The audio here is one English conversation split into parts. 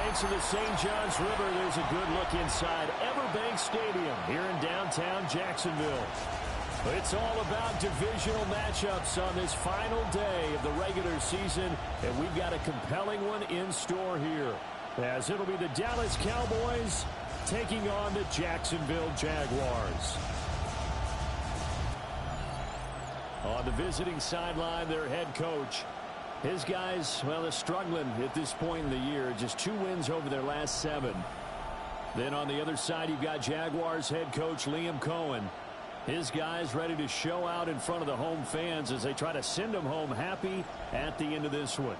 banks of the St. Johns River, there's a good look inside Everbank Stadium here in downtown Jacksonville. It's all about divisional matchups on this final day of the regular season, and we've got a compelling one in store here, as it'll be the Dallas Cowboys taking on the Jacksonville Jaguars. On the visiting sideline, their head coach. His guys, well, they're struggling at this point in the year. Just 2 wins over their last 7. Then on the other side, you've got Jaguars head coach Liam Cohen. His guys ready to show out in front of the home fans as they try to send them home happy at the end of this one.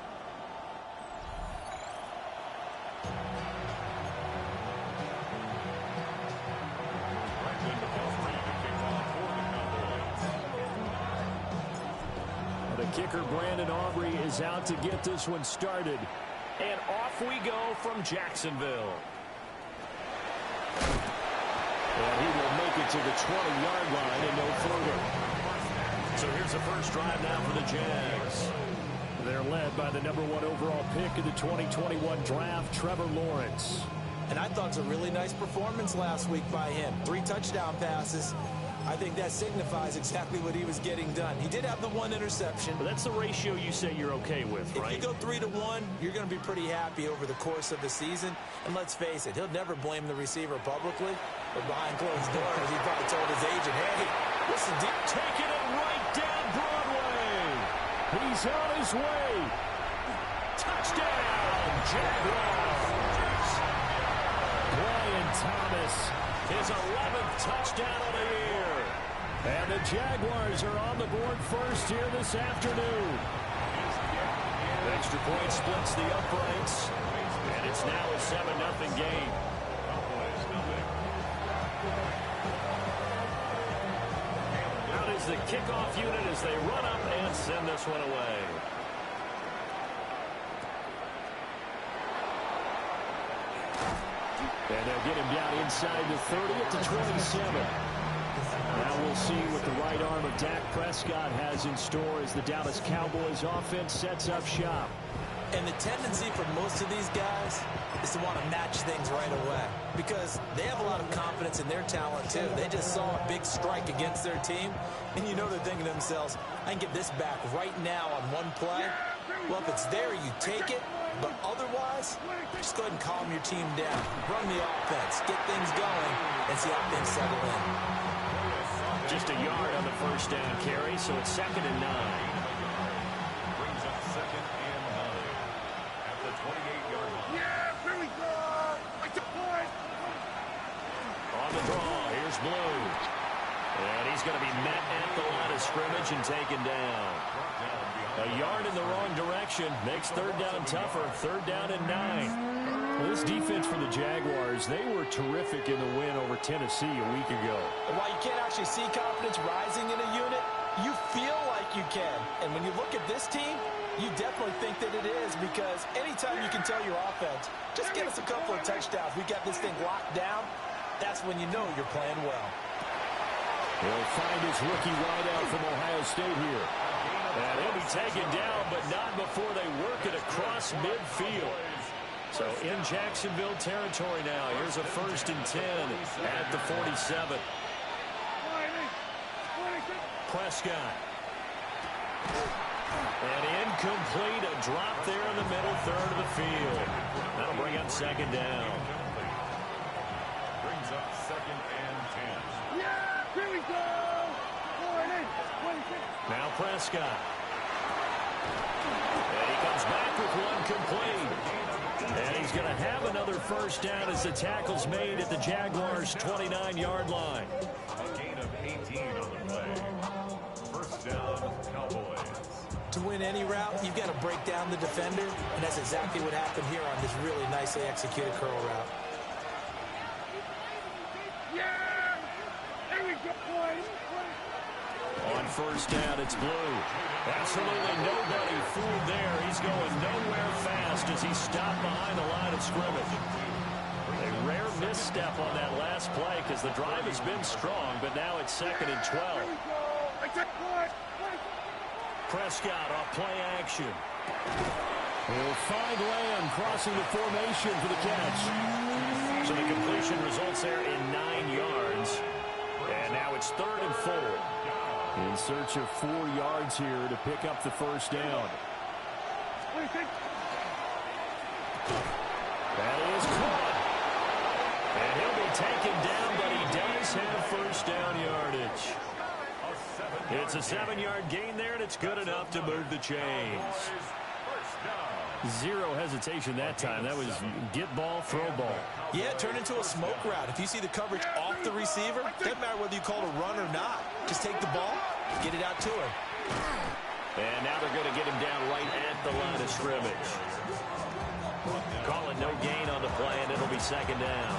Kicker Brandon Aubrey is out to get this one started. And off we go from Jacksonville. And he will make it to the 20-yard line and no further. So here's the first drive now for the Jags. They're led by the #1 overall pick in the 2021 draft, Trevor Lawrence. And I thought it was a really nice performance last week by him. 3 touchdown passes. I think that signifies exactly what he was getting done. He did have the 1 interception. But that's the ratio you say you're okay with, right? If you go 3-1, you're going to be pretty happy over the course of the season. And let's face it, he'll never blame the receiver publicly. But behind closed doors, he probably told his agent, hey, listen, taking it right down Broadway. He's on his way. Touchdown, Jaguars. Brian Thomas, his 11th touchdown of the year. And the Jaguars are on the board first here this afternoon. Extra point splits the uprights. And it's now a 7-0 game. Out is the kickoff unit as they run up and send this one away. And they'll get him down inside the 30 at the 27. Now we'll see what the right arm of Dak Prescott has in store as the Dallas Cowboys offense sets up shop. And the tendency for most of these guys is to want to match things right away because they have a lot of confidence in their talent too. They just saw a big strike against their team, and you know they're thinking to themselves, I can get this back right now on one play. Well, if it's there, you take it. But otherwise, just go ahead and calm your team down. Run the offense, get things going, and see how things settle in. Just a yard on the first down carry, so it's 2nd and 9. Brings up 2nd and 9 at the 28-yard line. Yeah, here we go. On the draw, here's Blue. And he's going to be met at the line of scrimmage and taken down. A yard in the wrong direction makes 3rd down tougher. 3rd down and 9. Well, this defense for the Jaguars, they were terrific in the win over Tennessee a week ago. And while you can't actually see confidence rising in a unit, you feel like you can. And when you look at this team, you definitely think that it is because anytime you can tell your offense, just get us a couple of touchdowns, we got this thing locked down, that's when you know you're playing well. He'll find his rookie wideout from Ohio State here. And he'll be taken down, but not before they work it across midfield. So in Jacksonville territory now. Here's a 1st and 10 at the 47. Prescott. And incomplete. A drop there in the middle 3rd of the field. That'll bring up 2nd down. Brings up 2nd and 10. Yeah, here we go. Now Prescott. And he comes back with one complete. And he's going to have another 1st down as the tackle's made at the Jaguars' 29-yard line. A gain of 18 on the play. 1st down, Cowboys. To win any route, you've got to break down the defender, and that's exactly what happened here on this really nicely executed curl route. Yeah! Here we go, boys! On 1st down, it's Blue. Absolutely nobody fooled there. He's going nowhere fast as he's stopped behind the line of scrimmage. A rare misstep on that last play because the drive has been strong, but now it's 2nd and 12. Prescott off play action. He'll find Lamb crossing the formation for the catch. So the completion results there in 9 yards. And now it's 3rd and 4. In search of 4 yards here to pick up the first down. That is caught. And he'll be taken down, but he does have first down yardage. It's a 7-yard gain there, and it's good enough to move the chains. Zero hesitation that time. That was get ball, throw ball. Yeah, turn into a smoke route. If you see the coverage off the receiver, doesn't matter whether you call it a run or not. Just take the ball, get it out to him. And now they're going to get him down right at the line of scrimmage. Calling no gain on the play, and it'll be 2nd down.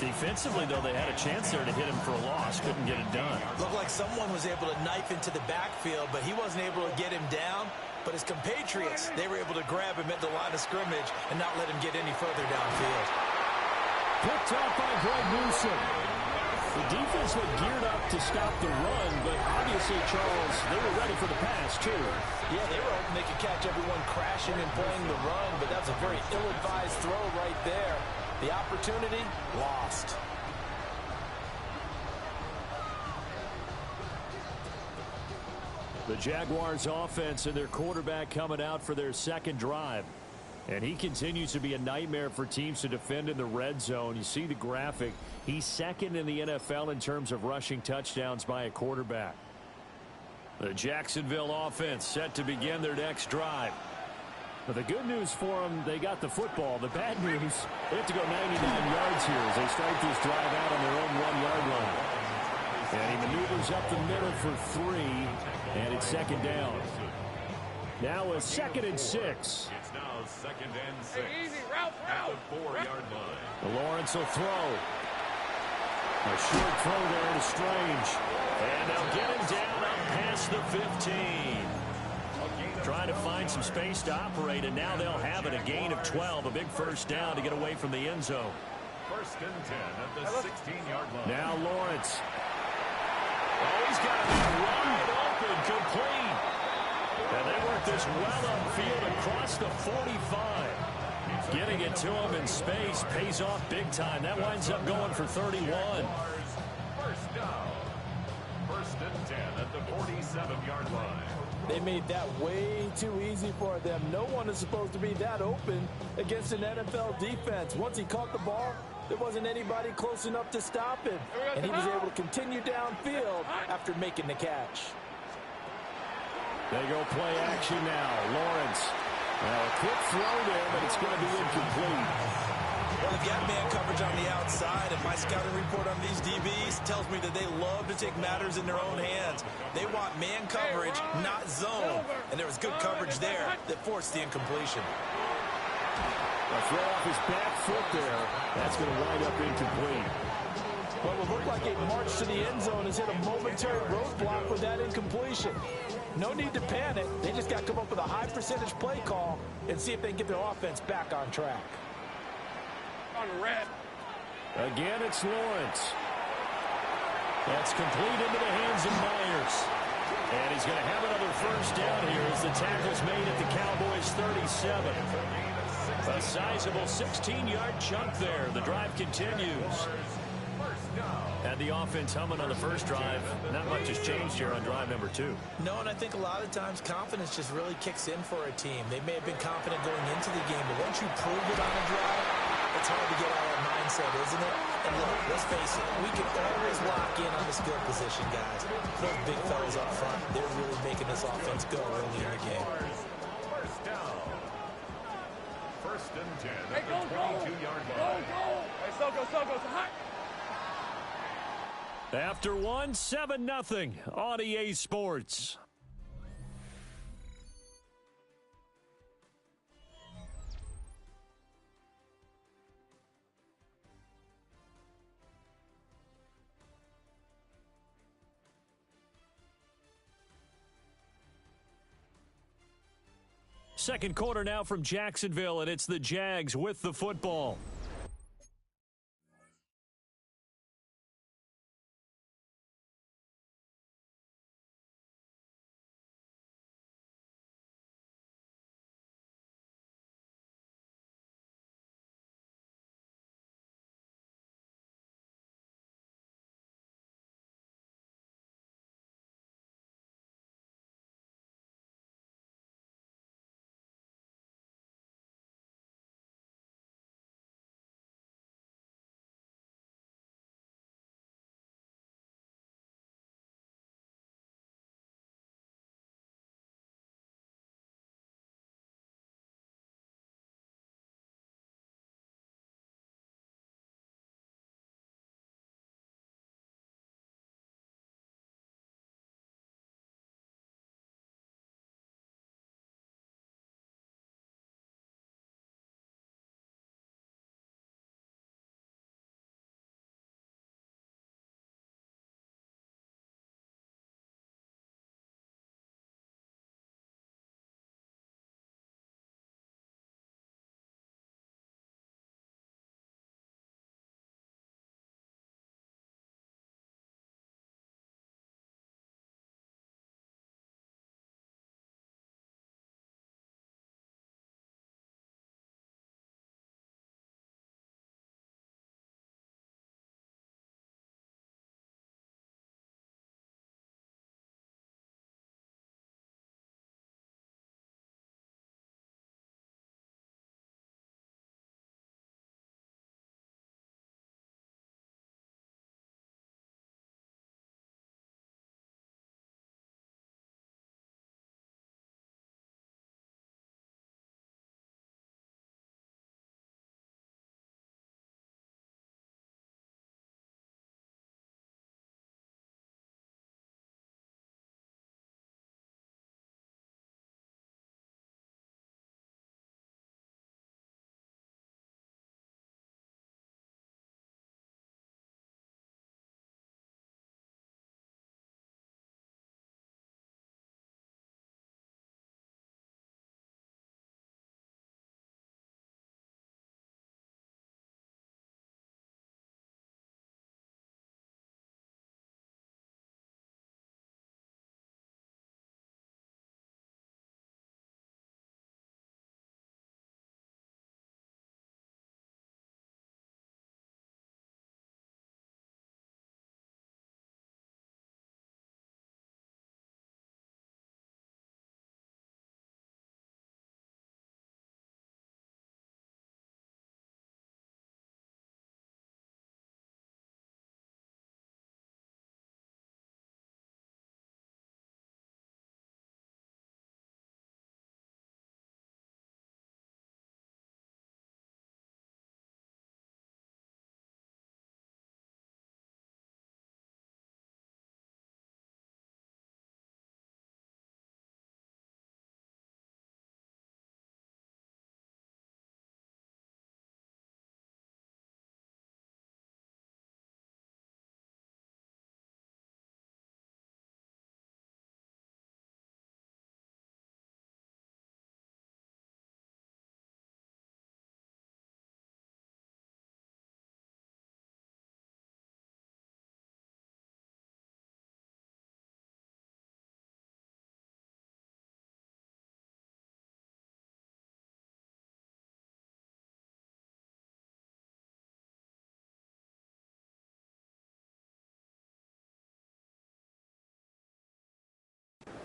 Defensively, though, they had a chance there to hit him for a loss. Couldn't get it done. Looked like someone was able to knife into the backfield, but he wasn't able to get him down. But his compatriots, they were able to grab him at the line of scrimmage and not let him get any further downfield. Picked up by Greg Newsom. The defense looked geared up to stop the run, but obviously, Charles, they were ready for the pass, too. Yeah, they were hoping they could catch everyone crashing and playing the run, but that was a very ill-advised throw right there. The opportunity, lost. The Jaguars offense and their quarterback coming out for their 2nd drive. And he continues to be a nightmare for teams to defend in the red zone. You see the graphic. He's 2nd in the NFL in terms of rushing touchdowns by a quarterback. The Jacksonville offense set to begin their next drive. But the good news for them, they got the football. The bad news, they have to go 99 yards here as they start this drive out on their own 1-yard line. And he maneuvers up the middle for 3, and it's 2nd down. Now a 2nd and 6. It's now 2nd and 6. Easy, route. At the 4-yard line. Lawrence will throw. A short throw there to Strange. And they'll get him down up past the 15. Trying to find some space to operate, and now they'll have it. A gain of 12, a big first down to get away from the end zone. 1st and 10 at the 16-yard line. Now Lawrence. Oh, he's got to be wide open, complete. And they work this well upfield across the 45. Getting it to him in space pays off big time. That winds up going for 31. First down. 1st and 10 at the 47-yard line. They made that way too easy for them. No one is supposed to be that open against an NFL defense. Once he caught the ball, there wasn't anybody close enough to stop him. And he was able to continue downfield after making the catch. They go play action now. Lawrence. Well, a quick throw there, but it's going to be incomplete. Well, they've got man coverage on the outside, and my scouting report on these DBs tells me that they love to take matters in their own hands. They want man coverage, not zone. And there was good coverage there that forced the incompletion. A throw off his back foot there. That's going to wind up incomplete. Well, it looked like a march to the end zone has hit a momentary roadblock with that incompletion. No need to panic. They just got to come up with a high percentage play call and see if they can get their offense back on track. On the red. Again, it's Lawrence. That's complete into the hands of Myers. And he's going to have another first down here as the tackle's made at the Cowboys' 37. A sizable 16-yard chunk there. The drive continues. And the offense humming on the first drive. Not much has changed here on drive number 2. No, and I think a lot of times confidence just really kicks in for a team. They may have been confident going into the game, but once you prove it on a drive, it's hard to get out of that mindset, isn't it? And look, let's face it, we can always lock in on the skill position, guys. Those big fellas up front, they're really making this offense go early in the game. First down. 1st and 10 Hey, at the 22-yard line. Go. Hey, Soko, hot. After 1, 7-0 on EA Sports. Second quarter now from Jacksonville, and it's the Jags with the football.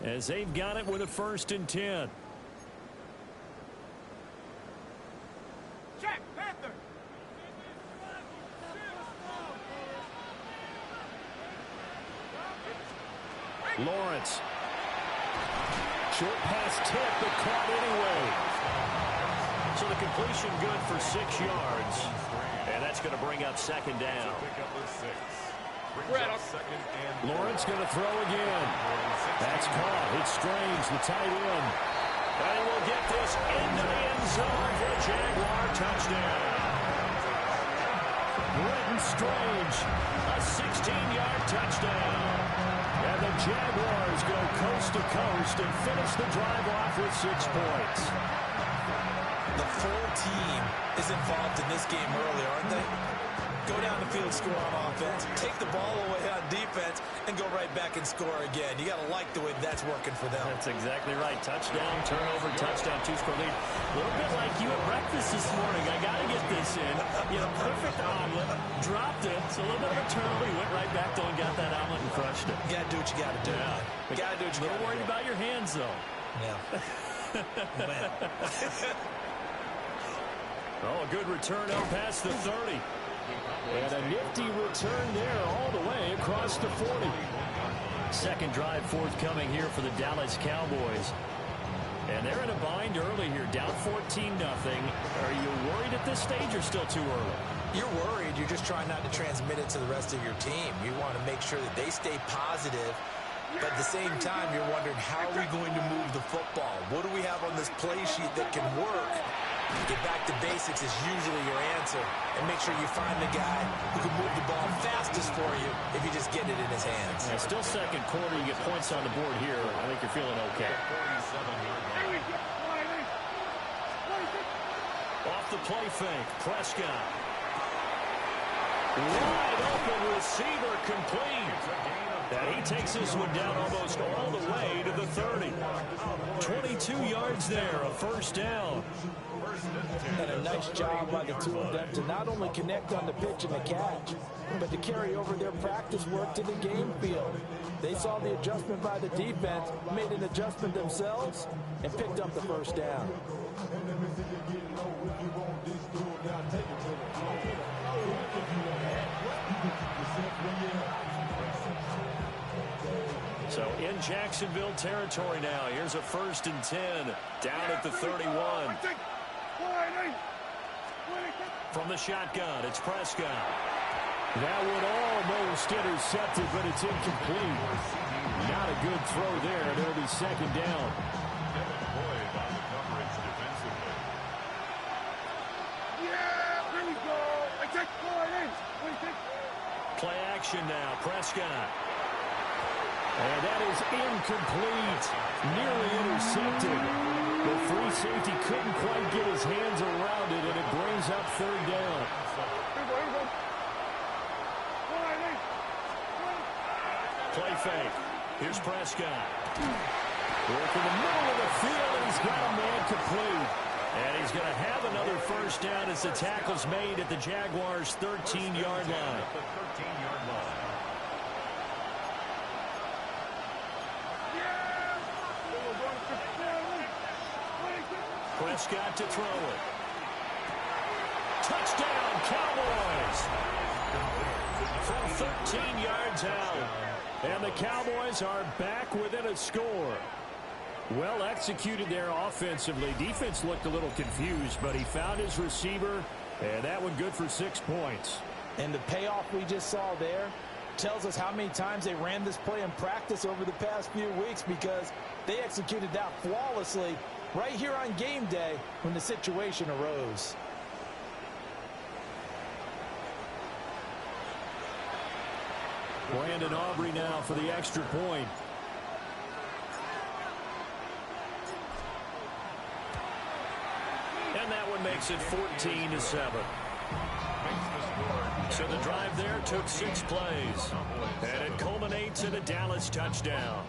as they've got it with a 1st and 10. Check, Panther. Lawrence. Short pass tip, but caught anyway. So the completion good for 6 yards. And that's going to bring up 2nd down. Lawrence going to throw again. That's caught. It's Strange, the tight end. And we'll get this into the end zone for a Jaguar touchdown. Britton Strange, a 16-yard touchdown. And the Jaguars go coast to coast and finish the drive off with 6 points. The full team is involved in this game early, aren't they? Go down the field, score on offense, take the ball away on defense, and go right back and score again. You got to like the way that's working for them. That's exactly right. Touchdown, turnover, touchdown, 2-score lead. A little bit like you at breakfast this morning. I got to get this in. You know, perfect omelet, dropped it. So a little bit of a turnover. He went right back though and got that omelet and crushed it. You got to do what you got to do. Yeah. You got to do what you got to do. A little worried about your hands, though. Yeah. Man. Oh, a good return out past the 30. And a nifty return there all the way across the 40. 2nd drive forthcoming here for the Dallas Cowboys. And they're in a bind early here, down 14-0. Are you worried at this stage or still too early? You're worried. You're just trying not to transmit it to the rest of your team. You want to make sure that they stay positive. But at the same time, you're wondering, how are we going to move the football? What do we have on this play sheet that can work? Get back to basics is usually your answer. And make sure you find the guy who can move the ball fastest for you if you just get it in his hands. Yeah, still 2nd quarter. You get points on the board here. I think you're feeling okay. Off the play fake, Prescott. Wide open receiver complete. And he takes this one down almost all the way to the 30. 22 yards there, a 1st down. And a nice job by the two of them to not only connect on the pitch and the catch, but to carry over their practice work to the game field. They saw the adjustment by the defense, made an adjustment themselves, and picked up the 1st down. So in Jacksonville territory now. Here's a 1st and 10 down at the 31. From the shotgun, it's Prescott. That one almost intercepted, but it's incomplete. Not a good throw there, and it'll be 2nd down. Play action now, Prescott. And that is incomplete. Nearly intercepted. The free safety couldn't quite get his hands around it, and it brings up 3rd down. Play fake. Here's Prescott. Work in the middle of the field, and he's got a man complete. And he's going to have another 1st down as the tackle's made at the Jaguars' 13-yard line. Prescott to throw it. Touchdown, Cowboys! From 13 yards out. And the Cowboys are back within a score. Well executed there offensively. Defense looked a little confused, but he found his receiver, and that one good for 6 points. And the payoff we just saw there tells us how many times they ran this play in practice over the past few weeks, because they executed that flawlessly right here on game day when the situation arose. Brandon Aubrey now for the extra point. And that one makes it 14-7. So the drive there took 6 plays. And it culminates in a Dallas touchdown.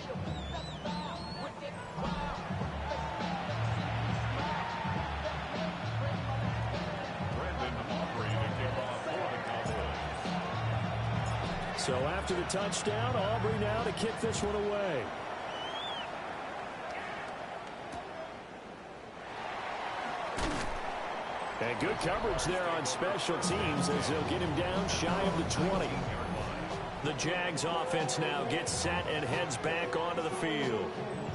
So after the touchdown, Aubrey now to kick this one away. And good coverage there on special teams as they'll get him down shy of the 20. The Jags offense now gets set and heads back onto the field.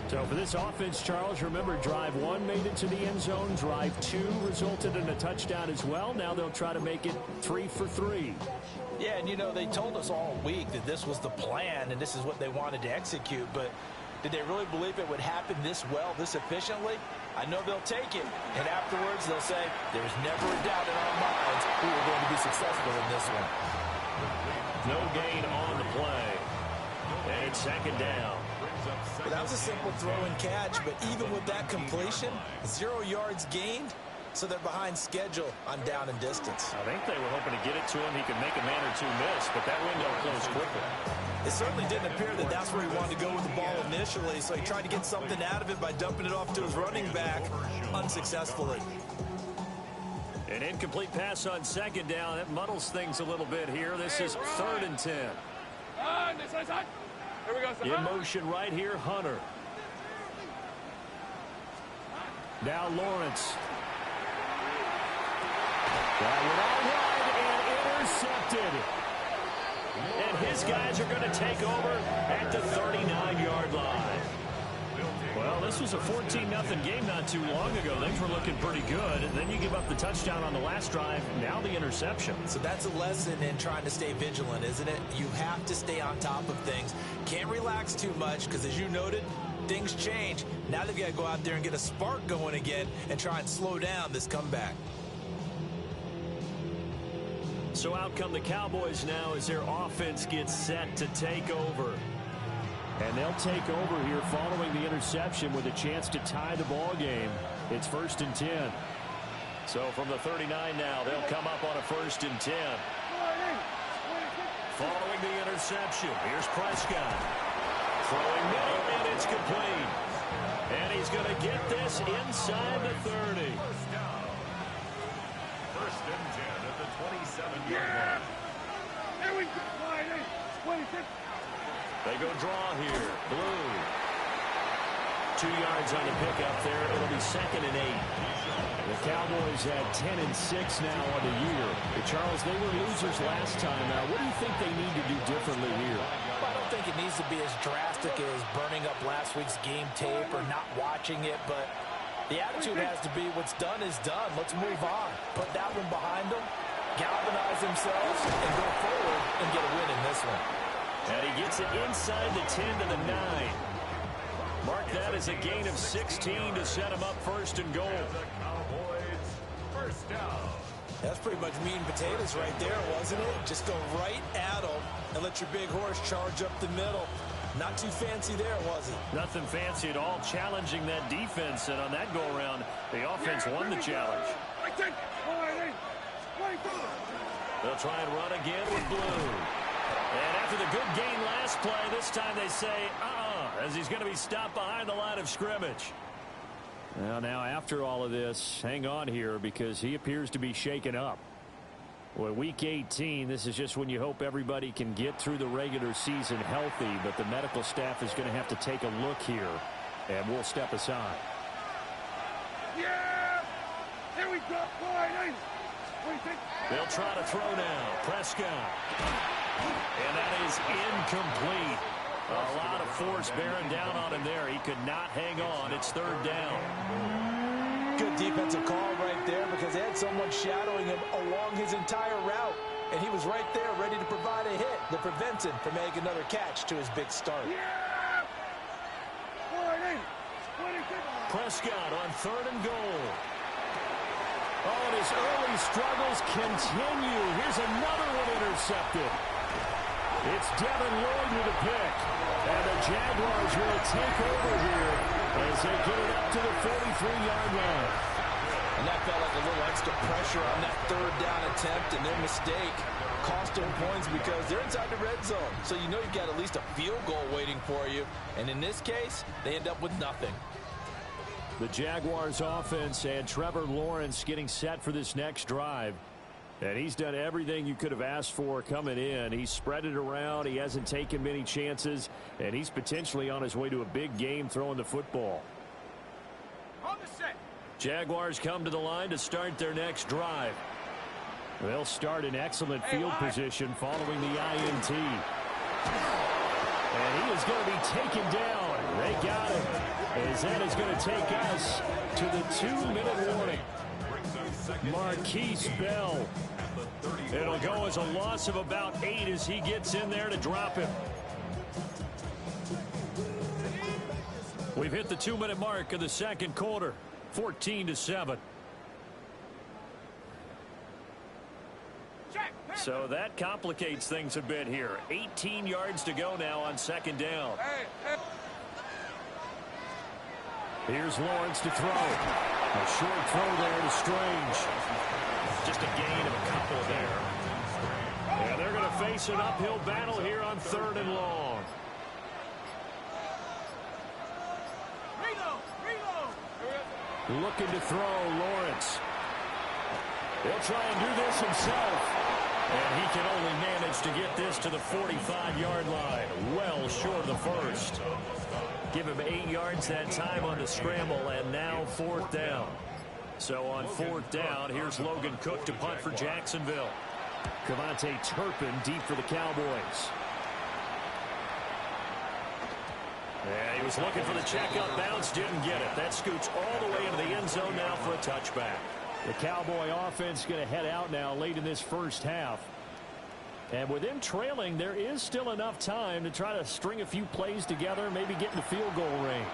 So for this offense, Charles, remember drive 1 made it to the end zone. Drive 2 resulted in a touchdown as well. Now they'll try to make it 3 for 3. Yeah, and you know, they told us all week that this was the plan and this is what they wanted to execute, but did they really believe it would happen this well, this efficiently? I know they'll take it, and afterwards they'll say, there's never a doubt in our minds who are going to be successful in this one. No gain on the play. And it's second down. Well, that was a simple throw and catch, but even with that completion, 0 yards gained, so they're behind schedule on down and distance. I think they were hoping to get it to him. He could make a man or two miss, but that window closed quickly. It certainly didn't appear that that's where he wanted to go with the ball initially, so he tried to get something out of it by dumping it off to his running back unsuccessfully. An incomplete pass on second down. That muddles things a little bit here. This is 3rd and 10. Here we go. In motion right here, Hunter. Now Lawrence. That went out wide and intercepted. And his guys are going to take over at the 39-yard line. Well, this was a 14-0 game not too long ago. Things were looking pretty good. And then you give up the touchdown on the last drive. Now the interception. So that's a lesson in trying to stay vigilant, isn't it? You have to stay on top of things. Can't relax too much because, as you noted, things change. Now they've got to go out there and get a spark going again and try and slow down this comeback. So out come the Cowboys now as their offense gets set to take over. And they'll take over here following the interception with a chance to tie the ball game. It's 1st and 10. So from the 39 now, they'll come up on a 1st and 10. Following the interception, here's Prescott. Throwing middle, and it's complete. And he's going to get this inside the 30. First and 10 at the 27-yard Yeah! line. There we go. 26. They go draw here. Blue. 2 yards on the pickup there. It'll be 2nd and 8. The Cowboys had 10 and 6 now on the year. But Charles, they were losers last time. Now, what do you think they need to do differently here? Well, I don't think it needs to be as drastic as burning up last week's game tape or not watching it, but the attitude has to be what's done is done. Let's move on. Put that one behind them, galvanize themselves, and go forward and get a win in this one. And he gets it inside the 10 to the 9. Mark that as a gain of 16 to set him up 1st and goal. The Cowboys first down. That's pretty much meat and potatoes right there, wasn't it? Just go right at them and let your big horse charge up the middle. Not too fancy there, was it? Nothing fancy at all, challenging that defense. And on that go-around, the offense won the challenge. They'll try and run again with Blue. And after the good gain last play, this time they say, as he's going to be stopped behind the line of scrimmage. Well, now after all of this, hang on here because he appears to be shaken up. Well, week 18, this is just when you hope everybody can get through the regular season healthy, but the medical staff is going to have to take a look here, and we'll step aside. Yeah! Here we go. They'll try to throw now. Prescott. And that is incomplete. A lot of force bearing down on him there. He could not hang on. It's 3rd down. Good defensive call right there because they had someone shadowing him along his entire route. And he was right there ready to provide a hit that prevents him from making another catch to his big start. Yeah! Prescott on 3rd and goal. Oh, and his early struggles continue. Here's another one intercepted. It's Devin Lloyd with a pick. And the Jaguars will take over here as they get it up to the 43-yard line. And that felt like a little extra pressure on that 3rd down attempt, and their mistake cost them points because they're inside the red zone. So you know you've got at least a field goal waiting for you. And in this case, they end up with nothing. The Jaguars offense and Trevor Lawrence getting set for this next drive. And he's done everything you could have asked for coming in. He's spread it around. He hasn't taken many chances. And he's potentially on his way to a big game throwing the football. On the set. Jaguars come to the line to start their next drive. They'll start in excellent field position following the INT. And he is going to be taken down. They got him. As that is going to take us to the 2-minute warning. Marquise Bell. It'll go as a loss of about 8 as he gets in there to drop him. We've hit the 2-minute mark of the second quarter. 14-7. So that complicates things a bit here. 18 yards to go now on second down. Here's Lawrence to throw. A short throw there to Strange. Just a gain of a couple there. And they're going to face an uphill battle here on 3rd and long. Looking to throw, Lawrence. He'll try and do this himself. And he can only manage to get this to the 45-yard line. Well short of the first. Give him 8 yards that time on the scramble, and now 4th down. So on 4th down, here's Logan Cook to punt for Jacksonville. Cavante Turpin deep for the Cowboys. Yeah, he was looking for the checkup bounce, didn't get it. That scoots all the way into the end zone now for a touchback. The Cowboy offense going to head out now late in this first half. And with them trailing, there is still enough time to try to string a few plays together, maybe get in the field goal range.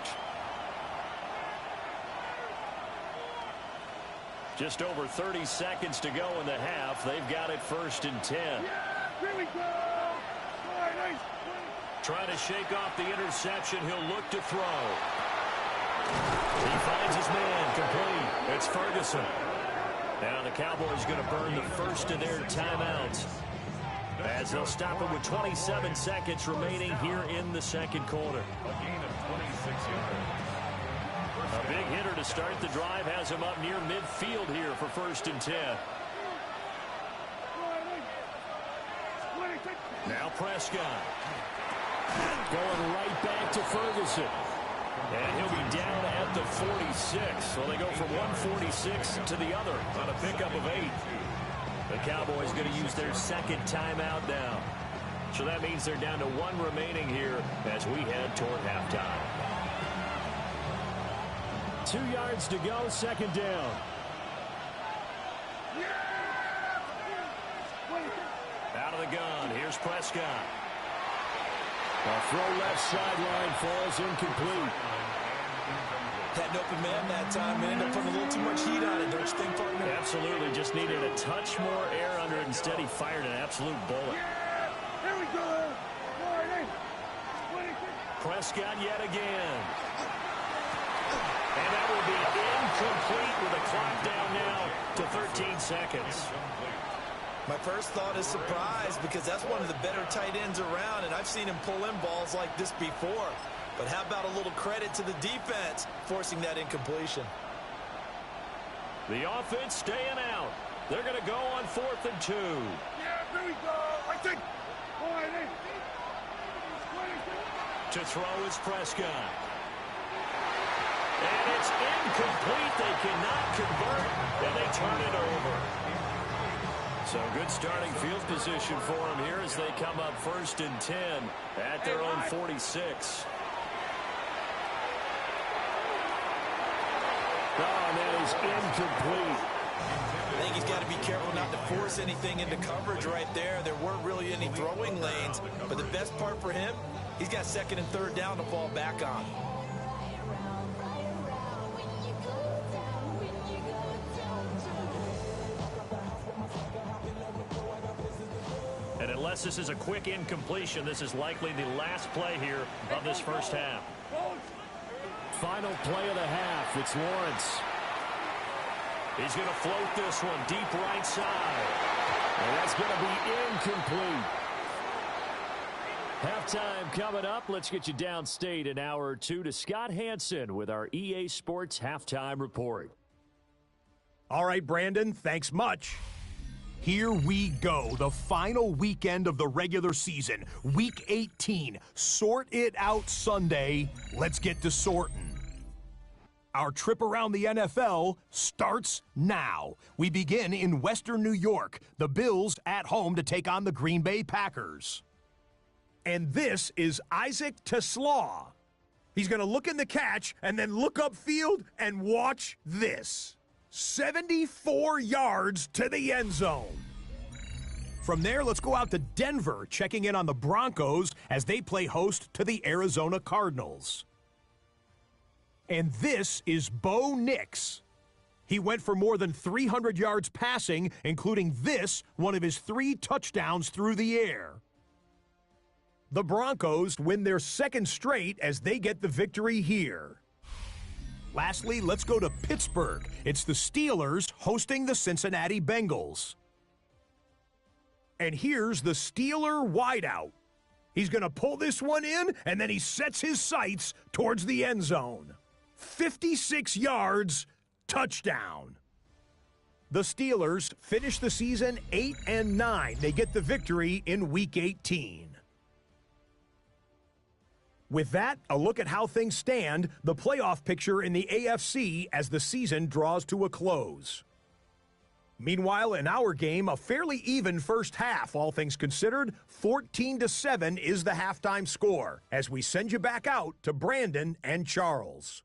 Just over 30 seconds to go in the half. They've got it 1st and 10. Yeah, here we go. Trying to shake off the interception. He'll look to throw. He finds his man complete. It's Ferguson. Now the Cowboys going to burn the first of their timeouts as they'll stop it with 27 seconds remaining here in the second quarter. A gain of 26 yards. A big hitter to start the drive has him up near midfield here for 1st and 10. Now Prescott. Going right back to Ferguson. And he'll be down at the 46. So they go from 146 to the other on a pickup of 8. The Cowboys going to use their second timeout now. So that means they're down to 1 remaining here as we head toward halftime. 2 yards to go, second down. Out of the gun, here's Prescott. A throw left sideline falls incomplete. Had an open man that time and ended up putting a little too much heat on it, don't you think, partner? Absolutely, just needed a touch more air under it. Instead, he fired an absolute bullet. Here we go. Prescott yet again. And that will be incomplete with the clock down now to 13 seconds. My first thought is surprise because that's one of the better tight ends around, and I've seen him pull in balls like this before. But how about a little credit to the defense forcing that incompletion? The offense staying out. They're going to go on 4th and 2. Yeah, here we go. I think. To throw is Prescott. And it's incomplete. They cannot convert, and they turn it over. So good starting field position for them here as they come up 1st and 10 at their own 46. Oh, and that is incomplete. I think he's got to be careful not to force anything into coverage right there. There weren't really any throwing lanes, but the best part for him, he's got 2nd and 3rd down to fall back on. And unless this is a quick incompletion, this is likely the last play here of this first half. Final play of the half. It's Lawrence. He's going to float this one deep right side. And that's going to be incomplete. Halftime coming up. Let's get you downstate an hour or two to Scott Hansen with our EA Sports Halftime Report. All right, Brandon, thanks much. Here we go, the final weekend of the regular season, Week 18. Sort it out Sunday. Let's get to sorting. Our trip around the NFL starts now. We begin in Western New York. The Bills at home to take on the Green Bay Packers. And this is Isaac Teslaw. He's going to look in the catch and then look upfield and watch this. 74 yards to the end zone. From there, let's go out to Denver, checking in on the Broncos as they play host to the Arizona Cardinals. And this is Bo Nix. He went for more than 300 yards passing, including this, one of his 3 touchdowns through the air. The Broncos win their second straight as they get the victory here. Lastly, let's go to Pittsburgh. It's the Steelers hosting the Cincinnati Bengals. And here's the Steeler wideout. He's going to pull this one in, and then he sets his sights towards the end zone. 56 yards, touchdown. The Steelers finish the season 8-9. They get the victory in Week 18. With that, a look at how things stand, the playoff picture in the AFC as the season draws to a close. Meanwhile, in our game, a fairly even first half, all things considered. 14-7 is the halftime score, as we send you back out to Brandon and Charles.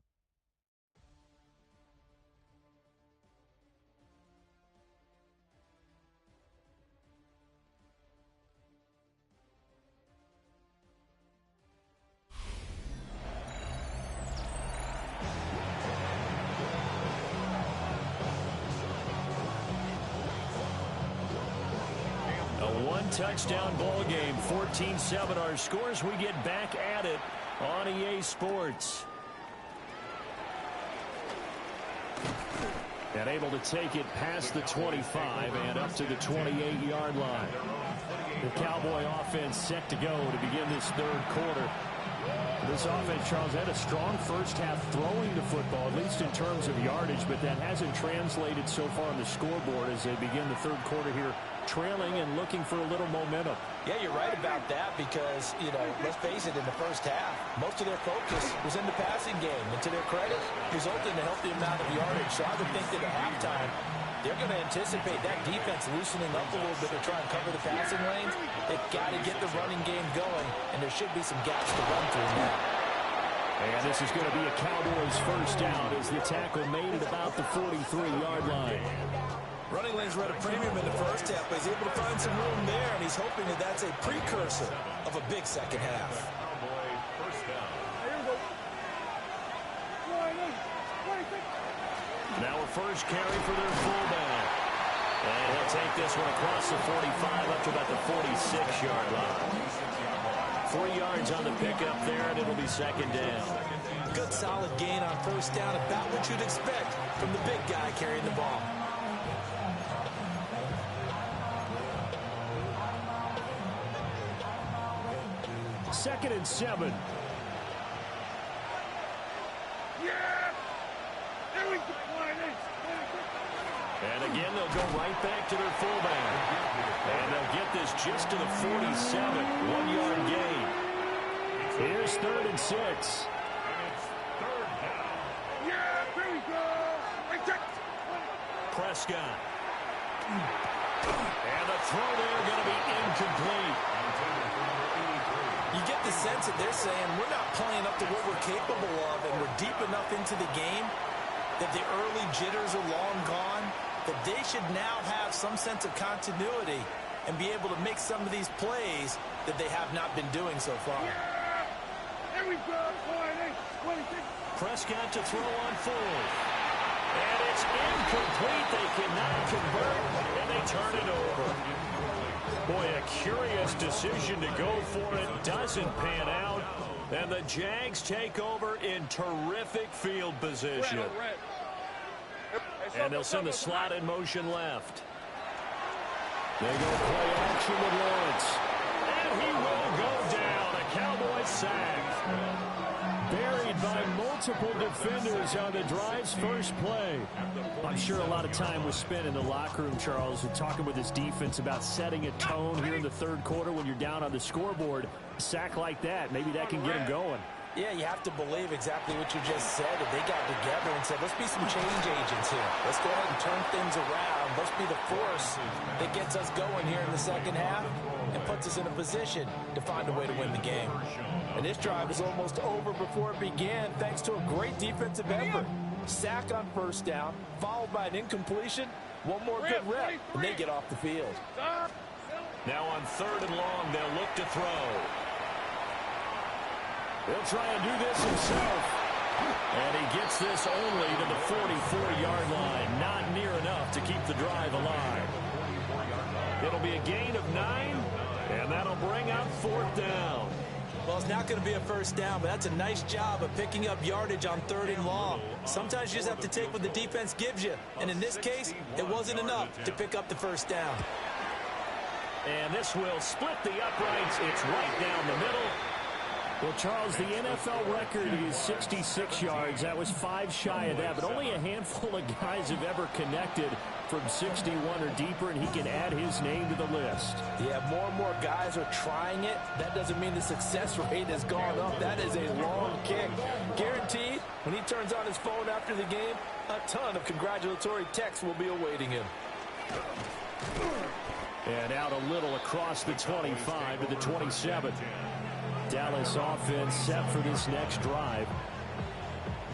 Touchdown ball game, 14-7 our scores. We get back at it on EA Sports. And able to take it past the 25 and up to the 28-yard line. The Cowboy offense set to go to begin this third quarter. This offense, Charles, had a strong first half throwing the football, at least in terms of yardage, but that hasn't translated so far on the scoreboard as they begin the third quarter here, trailing and looking for a little momentum. Yeah, you're right about that because, let's face it, in the first half, most of their focus was in the passing game. And to their credit, resulted in a healthy amount of yardage. So I would think that at halftime, they're going to anticipate that defense loosening up a little bit to try and cover the passing lanes. They've got to get the running game going, and there should be some gaps to run through now. And this is going to be a Cowboys first down as the tackle made at about the 43-yard line. Running lanes were at a premium in the first half, but he's able to find some room there, and he's hoping that that's a precursor of a big second half. Now a first carry for their fullback. And he'll take this one across the 45 up to about the 46-yard line. 3 yards on the pickup there, and it'll be second down. Good solid gain on first down, about what you'd expect from the big guy carrying the ball. Second and 7. And again, they'll go right back to their fullback. And they'll get this just to the 47. 1-yard gain. Here's third and 6. Prescott. And the throw there going to be incomplete. You get the sense that they're saying we're not playing up to what we're capable of, and we're deep enough into the game that the early jitters are long gone, that they should now have some sense of continuity and be able to make some of these plays that they have not been doing so far. There we go. Prescott to throw on fourth. And it's incomplete. They cannot convert, and they turn it over. Boy, a curious decision to go for it. Doesn't pan out. And the Jags take over in terrific field position. And they'll send the slot in motion left. They go play action with Lawrence. And he will go down. A Cowboy sack. Buried by multiple defenders on the drive's first play. I'm sure a lot of time was spent in the locker room, Charles, and talking with his defense about setting a tone here in the third quarter when you're down on the scoreboard. A sack like that, maybe that can get him going. Yeah, you have to believe exactly what you just said. If they got together and said, let's be some change agents here. Let's go ahead and turn things around. Let's be the force that gets us going here in the second half and puts us in a position to find a way to win the game. And this drive is almost over before it began, thanks to a great defensive effort. Sack on first down, followed by an incompletion. One more good rep, and they get off the field. Now on 3rd and long, they'll look to throw. He'll try and do this himself. And he gets this only to the 44-yard line. Not near enough to keep the drive alive. It'll be a gain of 9, and that'll bring up 4th down. Well, it's not going to be a first down, but that's a nice job of picking up yardage on 3rd and long. Sometimes you just have to take what the defense gives you. And in this case, it wasn't enough to pick up the first down. And this will split the uprights. It's right down the middle. Well, Charles, the NFL record is 66 yards. That was 5 shy of that, but only a handful of guys have ever connected from 61 or deeper, and he can add his name to the list. Yeah, more and more guys are trying it. That doesn't mean the success rate has gone up. That is a long kick. Guaranteed, when he turns on his phone after the game, a ton of congratulatory texts will be awaiting him. And out a little across the 25 to the 27. Dallas offense set for this next drive.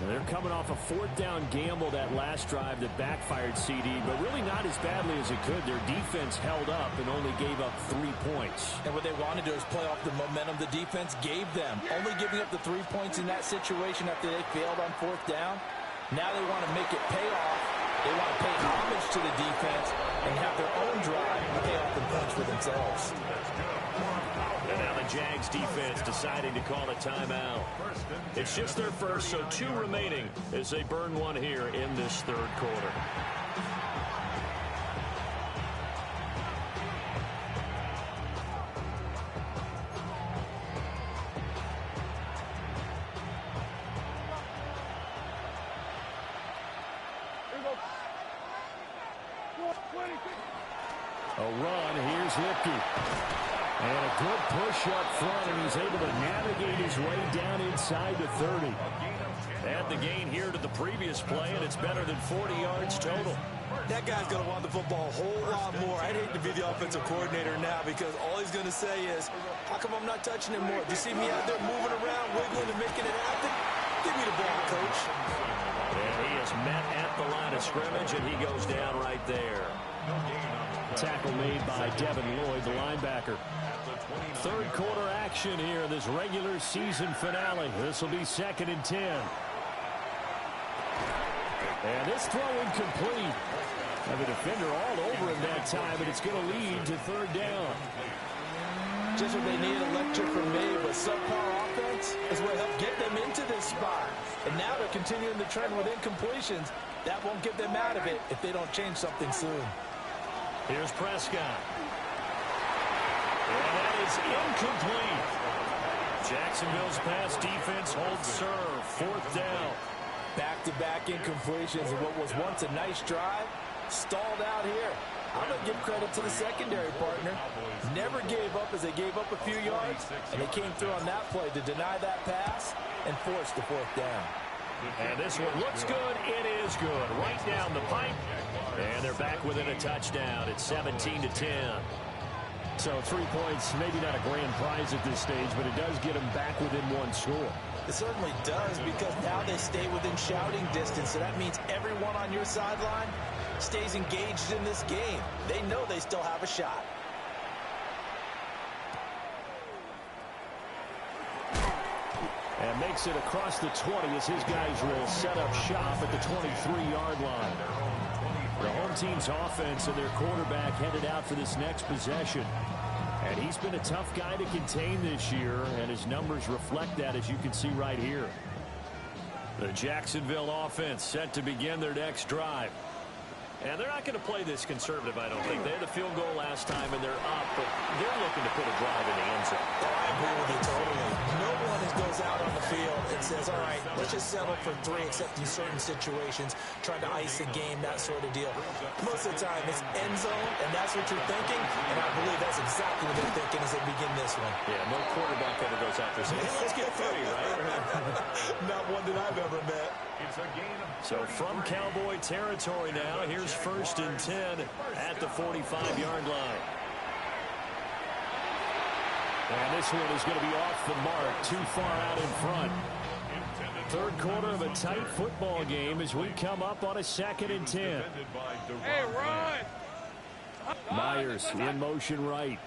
And they're coming off a 4th down gamble that last drive that backfired CD, but really not as badly as it could. Their defense held up and only gave up 3 points. And what they wanted to do is play off the momentum the defense gave them. Only giving up the 3 points in that situation after they failed on 4th down. Now they want to make it pay off. They want to pay homage to the defense and have their own drive pay off the points for themselves. And now the Jags defense deciding to call a timeout. It's just their first, so 2 remaining as they burn one here in this 3rd quarter. A run, here's Lipke. And a good push up front, and he's able to navigate his way down inside the 30. Add the gain here to the previous play, and it's better than 40 yards total. That guy's going to want the football a whole lot more. I'd hate to be the offensive coordinator now because all he's going to say is, how come I'm not touching it more? Do you see me out there moving around, wiggling and making it happen? Give me the ball, coach. And he is met at the line of scrimmage, and he goes down right there. Tackle made by Devin Lloyd, the linebacker. 3rd quarter action here in this regular season finale. This will be 2nd and 10. And this throw incomplete. Have a defender all over him that time, but it's going to lead to 3rd down. Just what they need, a lecture from me, but subpar offense is what helped get them into this spot. And now they're continuing the trend with incompletions. That won't get them out of it if they don't change something soon. Here's Prescott. And that is incomplete. Jacksonville's pass defense holds serve. 4th down. Back-to-back incompletions and what was once a nice drive stalled out here. I'm going to give credit to the secondary partner. Never gave up as they gave up a few yards, and they came through on that play to deny that pass and force the 4th down. And this one looks good. It is good. Right down the pipe. And they're back within a touchdown. It's 17-10. So 3 points, maybe not a grand prize at this stage, but it does get them back within 1 score. It certainly does, because now they stay within shouting distance. So that means everyone on your sideline stays engaged in this game. They know they still have a shot. And makes it across the 20 as his guys will set up shop at the 23-yard line. The home team's offense and their quarterback headed out for this next possession. And he's been a tough guy to contain this year, and his numbers reflect that, as you can see right here. The Jacksonville offense set to begin their next drive. And they're not going to play this conservative, I don't think. They had a field goal last time, and they're up, but they're looking to put a drive in the end zone. I agree with you totally. No one goes out on the field and says, all right, let's just settle for 3, except in certain situations, trying to ice a game, that sort of deal. Most of the time, it's end zone, and that's what you're thinking, and I believe that's exactly what they're thinking as they begin this one. Yeah, no quarterback ever goes out there saying, hey, let's get 3, right? one that I've ever met. It's a gain of So from Cowboy territory now, here's 1st and 10 at the 45-yard line. And this one is going to be off the mark, too far out in front. Third quarter of a tight football game as we come up on a 2nd and 10. Hey, run! Myers in motion right.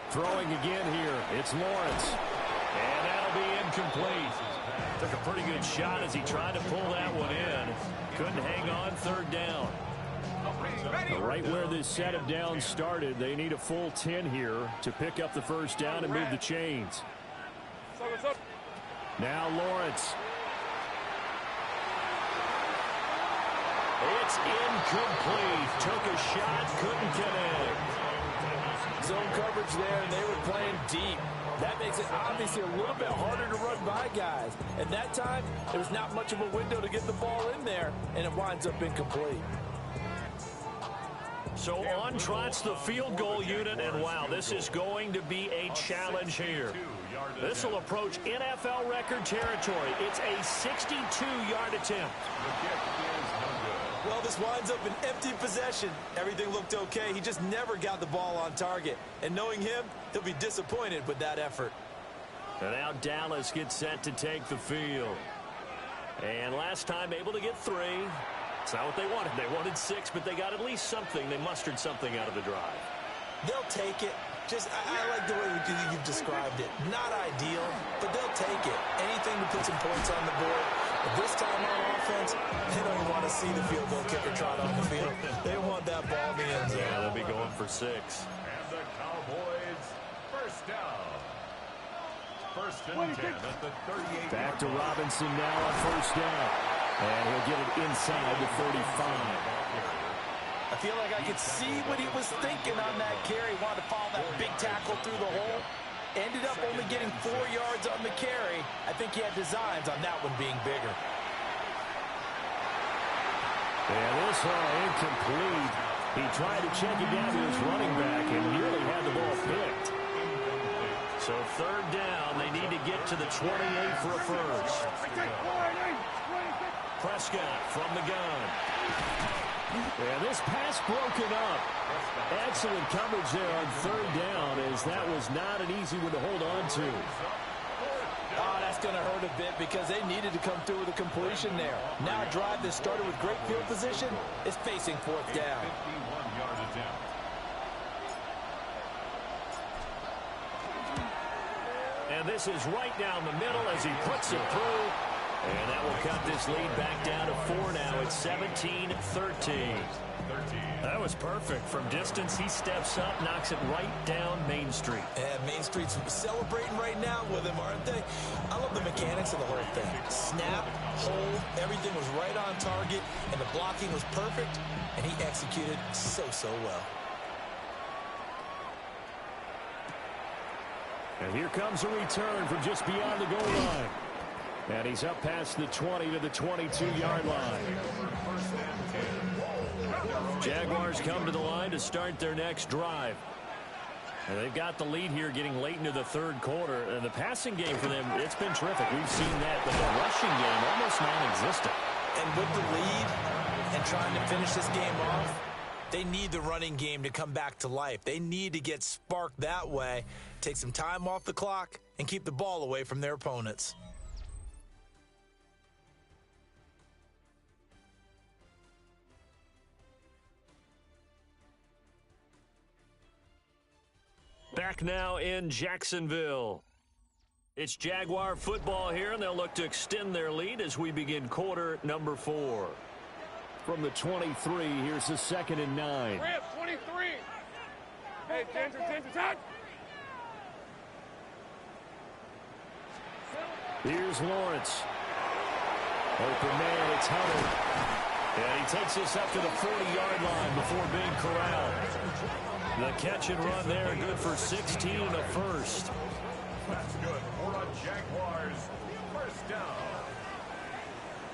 Throwing again here. It's Lawrence. And that'll be incomplete. Took a pretty good shot as he tried to pull that one in. Couldn't hang on 3rd down. Right where this set of downs started, they need a full 10 here to pick up the 1st down and move the chains. Now Lawrence. It's incomplete. Took a shot, couldn't connect. Zone coverage there, and they were playing deep. That makes it obviously a little bit harder to run by guys. At that time, there was not much of a window to get the ball in there, and it winds up incomplete. So on trots the field goal unit, and wow, this is going to be a challenge here. This will approach NFL record territory. It's a 62-yard attempt. Well, this winds up an empty possession. Everything looked okay. He just never got the ball on target. And knowing him, he'll be disappointed with that effort. And now Dallas gets set to take the field. And last time able to get 3. It's not what they wanted. They wanted 6, but they got at least something. They mustered something out of the drive. They'll take it. I like the way you've described it. Not ideal, but they'll take it. Anything to put some points on the board. But this time on offense, they don't even want to see the field goal kicker trot on the field. They want that ball in the end zone. Yeah, they'll be going for 6. And the Cowboys, 1st down. 1st and 10 at the 38. Back to Robinson now on 1st down. And he'll get it inside the 35. I feel like I could see what he was thinking on that carry. Wanted to follow that big tackle through the hole. Ended up only getting 4 yards on the carry. I think he had designs on that one being bigger. And this one incomplete. He tried to check it down to his running back and nearly had the ball picked. So 3rd down, they need to get to the 28 for a 1st. Prescott from the gun. And this pass broken up. Excellent coverage there on 3rd down, as that was not an easy one to hold on to. Oh, that's going to hurt a bit because they needed to come through with a completion there. Now a drive that started with great field position is facing 4th down. 51-yard attempt. And this is right down the middle as he puts it through. And that will cut this lead back down to 4 now. It's 17-13. That was perfect. From distance, he steps up, knocks it right down Main Street. And Main Street's celebrating right now with him, aren't they? I love the mechanics of the whole thing. Snap, hold, everything was right on target, and the blocking was perfect, and he executed so well. And here comes a return from just beyond the goal line. And he's up past the 20 to the 22-yard line. Jaguars come to the line to start their next drive. And they've got the lead here getting late into the 3rd quarter. And the passing game for them, it's been terrific. We've seen that, but the rushing game almost non-existent. And with the lead and trying to finish this game off, they need the running game to come back to life. They need to get sparked that way, take some time off the clock, and keep the ball away from their opponents. Back now in Jacksonville. It's Jaguar football here, and they'll look to extend their lead as we begin quarter number 4. From the 23, here's the 2nd and 9. Rip, 23. Hey, Ginger. Here's Lawrence. Open man, it's Hunter. And he takes this up to the 40-yard line before being corralled. The catch and run there, good for 16 and a 1st. That's good for a Jaguars 1st down.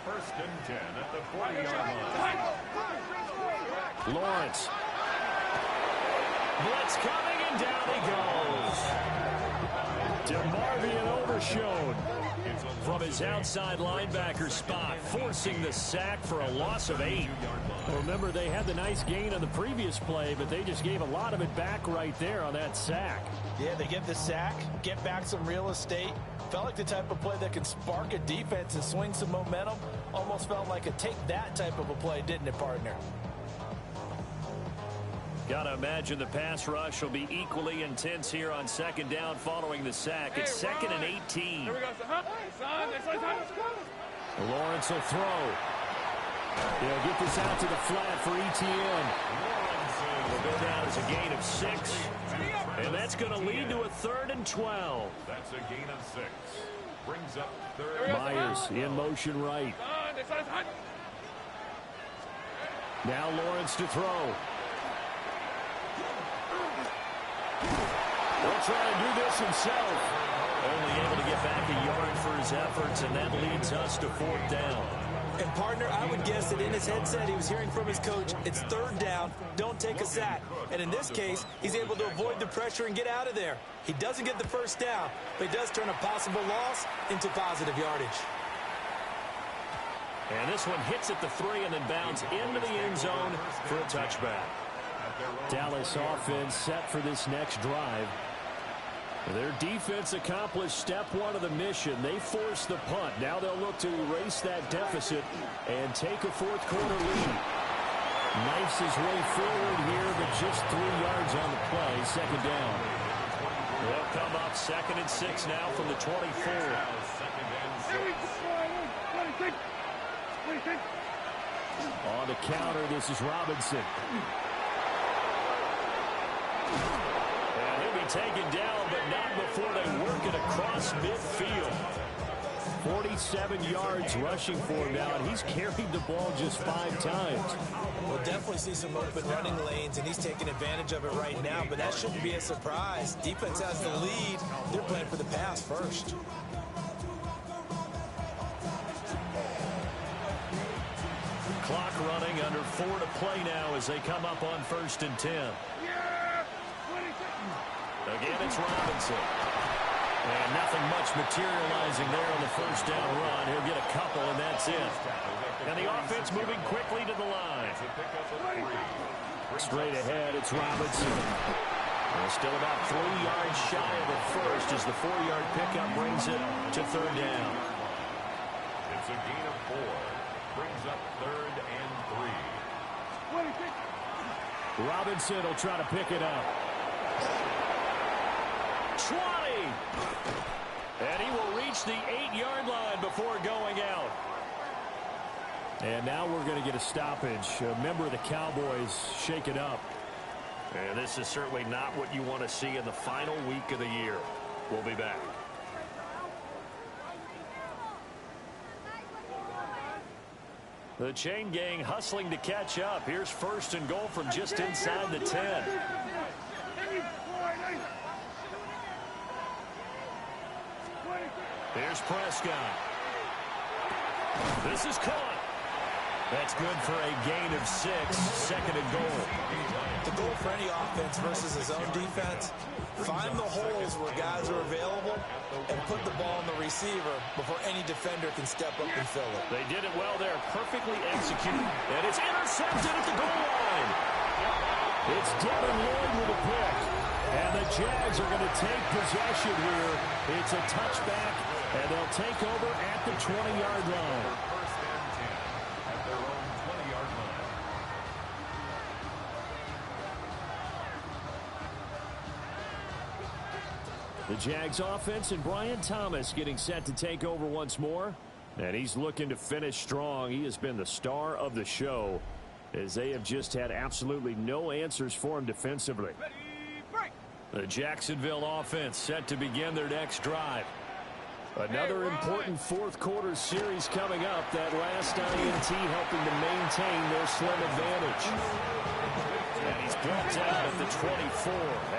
1st and 10 at the 40-yard line. Lawrence. Blitz coming, and down he goes. DeMarvion overshown from his outside linebacker spot, forcing the sack for a loss of 8. Remember, they had the nice gain on the previous play, but they just gave a lot of it back right there on that sack. Yeah, they get the sack, get back some real estate. Felt like the type of play that can spark a defense and swing some momentum. Almost felt like a take-that type of a play, didn't it, partner? Gotta imagine the pass rush will be equally intense here on second down following the sack. It's second and 18. Here we go, son. Lawrence will throw. He'll get this out to the flat for Etienne. Will go down as a gain of 6. And that's going to lead to a 3rd and 12. That's a gain of 6. Brings up 3rd. Myers in motion right. Now Lawrence to throw. He'll try to do this himself. Only able to get back a yard for his efforts, and that leads us to 4th down. And, partner, I would guess that in his headset he was hearing from his coach, it's 3rd down, don't take a sack. And in this case, he's able to avoid the pressure and get out of there. He doesn't get the 1st down, but he does turn a possible loss into positive yardage. And this one hits at the 3 and then bounds into the end zone for a touchback. Dallas offense set for this next drive. Their defense accomplished step 1 of the mission. They forced the punt. Now they'll look to erase that deficit and take a 4th quarter lead. Knifes his way forward here, but just 3 yards on the play. Second down. They'll come up 2nd and 6 now from the 24. On the counter, this is Robinson. And he'll be taken down, but not before they work it across midfield. 47 yards rushing for him now, and he's carried the ball just 5 times. We'll definitely see some open running lanes, and he's taking advantage of it right now, but that shouldn't be a surprise. Defense has the lead. They're playing for the pass first. Clock running, under 4 to play now as they come up on 1st and 10. Again, it's Robinson. And nothing much materializing there on the 1st down run. He'll get a couple, and that's it. And the offense moving quickly to the line. Straight ahead, it's Robinson. And still about 3 yards shy of the first as the 4-yard pickup brings it to 3rd down. It's a gain of 4. Brings up 3rd and 3. Robinson will try to pick it up. 20! And he will reach the 8-yard line before going out. And now we're going to get a stoppage. A member of the Cowboys shaken up. And this is certainly not what you want to see in the final week of the year. We'll be back. The chain gang hustling to catch up. Here's 1st and goal from just inside the 10. Here's Prescott. This is caught. That's good for a gain of 6. 2nd and goal. The goal for any offense versus his own defense, find the holes where guys are available and put the ball on the receiver before any defender can step up and fill it. They did it well there, perfectly executed. And it's intercepted at the goal line. It's Devin Lloyd with a pick. And the Jags are going to take possession here. It's a touchback, and they'll take over at the 20-yard line. 1st and 10 at their own 20-yard line. The Jags offense and Brian Thomas getting set to take over once more. And he's looking to finish strong. He has been the star of the show as they have just had absolutely no answers for him defensively. The Jacksonville offense set to begin their next drive. Another important 4th quarter series coming up. That last INT helping to maintain their slim advantage. And he's brought down at the 24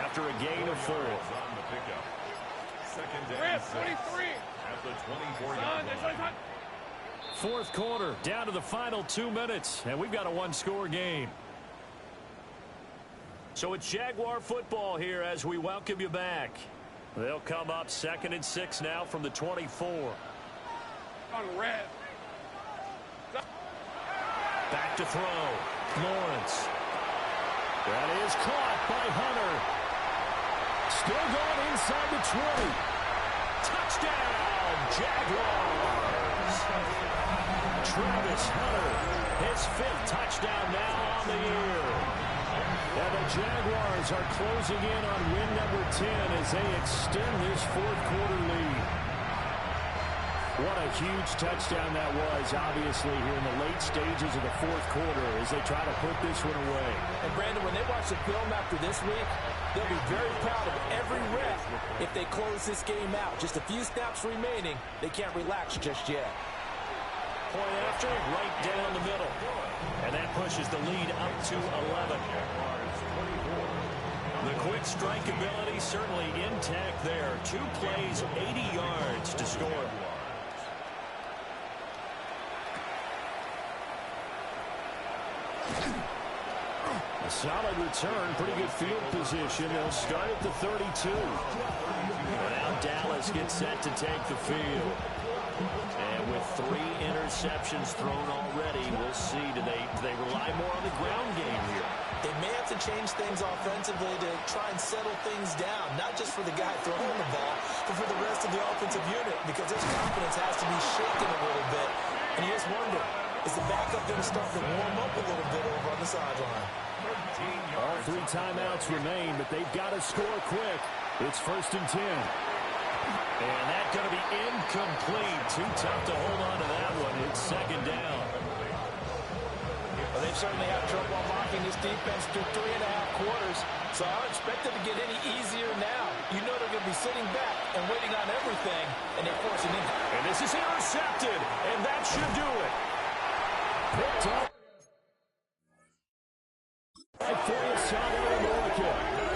after a gain of 4. On the pickup. 2nd and 6 at the 24-yard line. 4th quarter, down to the final 2 minutes, and we've got a 1-score game. So it's Jaguar football here as we welcome you back. They'll come up 2nd and 6 now from the 24. On red. Back to throw. Lawrence. That is caught by Hunter. Still going inside the 20. Touchdown, Jaguars. Travis Hunter, his 5th touchdown now on the year. And the Jaguars are closing in on win number 10 as they extend this 4th quarter lead. What a huge touchdown that was, obviously, here in the late stages of the 4th quarter as they try to put this one away. And, Brandon, when they watch the film after this week, they'll be very proud of every rep if they close this game out. Just a few snaps remaining. They can't relax just yet. Point after, right down the middle. And that pushes the lead up to 11. The quick strike ability certainly intact there. 2 plays, 80 yards to score. A solid return, pretty good field position. They'll start at the 32. Now Dallas gets set to take the field. And with 3 interceptions thrown already, we'll see. Do they rely more on the ground game here? They may have to change things offensively to try and settle things down, not just for the guy throwing the ball, but for the rest of the offensive unit, because his confidence has to be shaken a little bit. And you just wonder, is the backup going to start to warm up a little bit over on the sideline? All 3 timeouts remain, but they've got to score quick. It's 1st and 10. And that's going to be incomplete. Too tough to hold on to that one. It's 2nd down. Well, they've certainly had trouble unlocking this defense through 3.5 quarters, so I don't expect it to get any easier now. You know they're going to be sitting back and waiting on everything, and they force it in. And this is intercepted, and that should do it. Picked up. For you, Southern America.